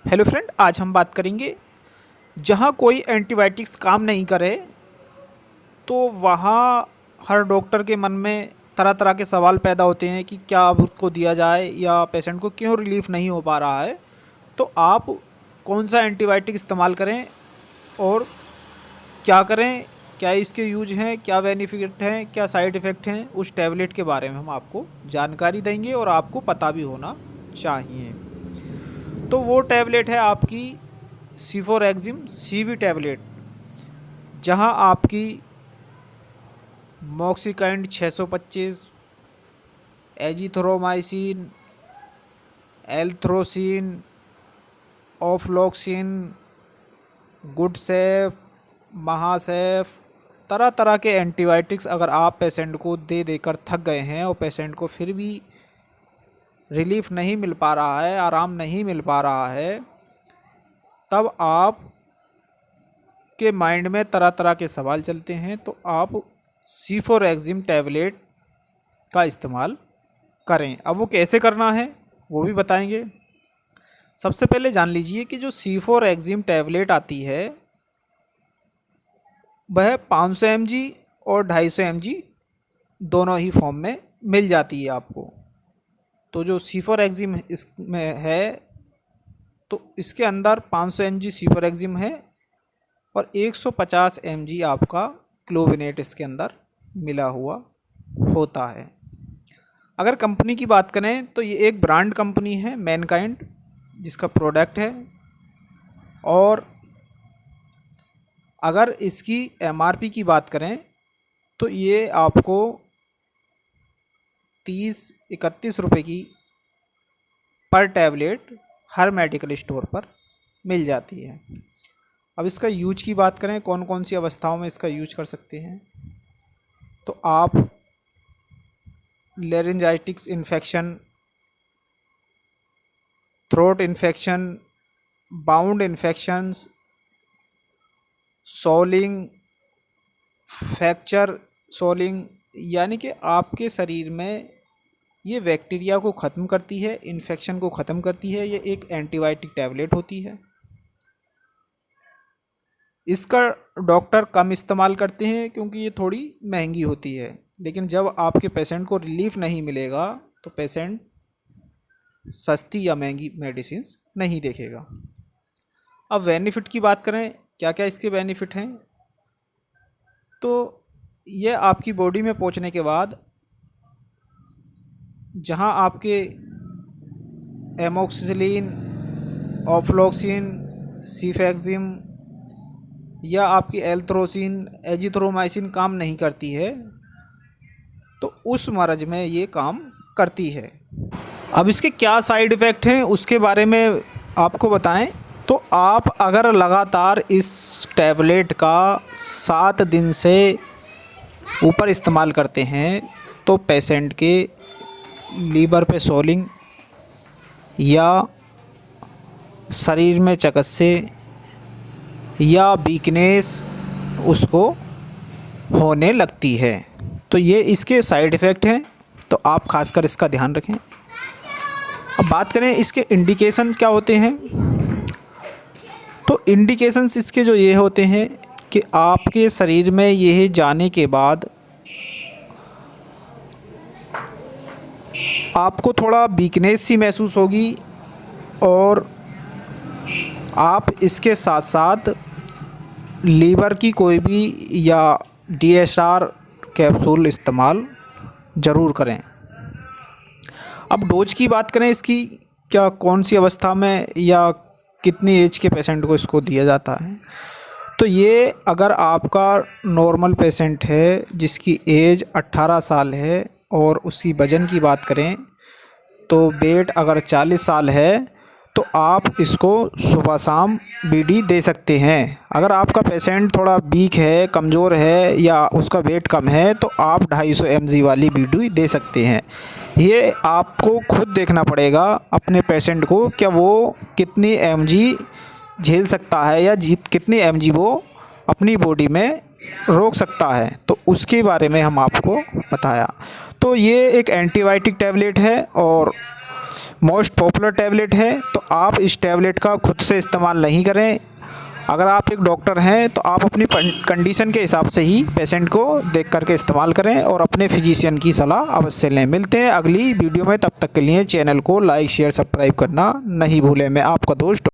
Hello friend, आज हम बात करेंगे जहाँ कोई एंटीबायोटिक्स काम नहीं करे तो वहाँ हर डॉक्टर के मन में तरह तरह के सवाल पैदा होते हैं कि क्या अब उसको दिया जाए या पेशेंट को क्यों रिलीफ नहीं हो पा रहा है। तो आप कौन सा एंटीबायोटिक इस्तेमाल करें और क्या करें, क्या इसके यूज हैं, क्या बेनिफिट हैं, क्या साइड इफ़ेक्ट हैं, उस टैबलेट के बारे में हम आपको जानकारी देंगे और आपको पता भी होना चाहिए। तो वो टैबलेट है आपकी सीफोरेक्जिम सीवी टैबलेट, जहां आपकी मॉक्सिकाइंड 625, एजिथ्रोमाइसिन, एल्थ्रोसिन, ऑफ्लॉक्सिन, गुडसेफ, महासेफ, तरह तरह के एंटीबायोटिक्स अगर आप पेशेंट को दे देकर थक गए हैं और पेशेंट को फिर भी रिलीफ नहीं मिल पा रहा है, आराम नहीं मिल पा रहा है, तब आप के माइंड में तरह तरह के सवाल चलते हैं, तो आप सीफोरेक्जिम टैबलेट का इस्तेमाल करें। अब वो कैसे करना है वो भी बताएंगे। सबसे पहले जान लीजिए कि जो सीफोरेक्जिम टैबलेट आती है वह 500 mg और 250 mg दोनों ही फॉर्म में मिल जाती है आपको। तो जो सीफोरेक्जिम इसमें है तो इसके अंदर 500 mg सीफोरेक्जिम है और 150 mg आपका क्लोविनेट इसके अंदर मिला हुआ होता है। अगर कंपनी की बात करें तो ये एक ब्रांड कंपनी है मैनकाइंड जिसका प्रोडक्ट है, और अगर इसकी MRP की बात करें तो ये आपको 30-31 रुपये की पर टैबलेट हर मेडिकल स्टोर पर मिल जाती है। अब इसका यूज की बात करें, कौन कौन सी अवस्थाओं में इसका यूज कर सकते हैं, तो आप laryngitis infection, throat infection, bone infections, swelling, fracture swelling, यानी कि आपके शरीर में ये बैक्टीरिया को ख़त्म करती है, इन्फेक्शन को ख़त्म करती है। ये एक एंटीबायोटिक टैबलेट होती है। इसका डॉक्टर कम इस्तेमाल करते हैं क्योंकि ये थोड़ी महंगी होती है, लेकिन जब आपके पेशेंट को रिलीफ नहीं मिलेगा तो पेशेंट सस्ती या महंगी मेडिसिन नहीं देखेगा। अब बेनिफिट की बात करें, क्या क्या इसके बेनिफिट हैं, तो ये आपकी बॉडी में पहुंचने के बाद जहां आपके एमोक्सिसिलिन, ऑफ्लॉक्सिन, सीफेक्जिम या आपकी एल्थ्रोसिन, एजिथ्रोमाइसिन काम नहीं करती है तो उस मर्ज में ये काम करती है। अब इसके क्या साइड इफ़ेक्ट हैं उसके बारे में आपको बताएं, तो आप अगर लगातार इस टैबलेट का 7 दिन से ऊपर इस्तेमाल करते हैं तो पेशेंट के लीवर पे सोलिंग या शरीर में चकत्से या वीकनेस उसको होने लगती है। तो ये इसके साइड इफ़ेक्ट हैं, तो आप खासकर इसका ध्यान रखें। अब बात करें इसके इंडिकेशन क्या होते हैं, तो इंडिकेशंस इसके जो ये होते हैं कि आपके शरीर में ये जाने के बाद आपको थोड़ा वीकनेस सी महसूस होगी और आप इसके साथ साथ लीवर की कोई भी या DSR कैप्सूल इस्तेमाल ज़रूर करें। अब डोज की बात करें इसकी, क्या कौन सी अवस्था में या कितनी एज के पेशेंट को इसको दिया जाता है, तो ये अगर आपका नॉर्मल पेशेंट है जिसकी एज 18 साल है और उसकी वज़न की बात करें तो वेट अगर 40 साल है तो आप इसको सुबह शाम BD दे सकते हैं। अगर आपका पेशेंट थोड़ा वीक है, कमज़ोर है या उसका वेट कम है तो आप 250 mg वाली BD दे सकते हैं। ये आपको खुद देखना पड़ेगा अपने पेशेंट को, क्या वो कितनी mg झेल सकता है या कितनी mg वो अपनी बॉडी में रोक सकता है, तो उसके बारे में हम आपको बताया। तो ये एक एंटीबायोटिक टैबलेट है और मोस्ट पॉपुलर टैबलेट है, तो आप इस टैबलेट का खुद से इस्तेमाल नहीं करें। अगर आप एक डॉक्टर हैं तो आप अपनी कंडीशन के हिसाब से ही पेशेंट को देख करके इस्तेमाल करें और अपने फिजिशियन की सलाह अवश्य लें। मिलते हैं अगली वीडियो में, तब तक के लिए चैनल को लाइक शेयर सब्सक्राइब करना नहीं भूलें। मैं आपका दोस्त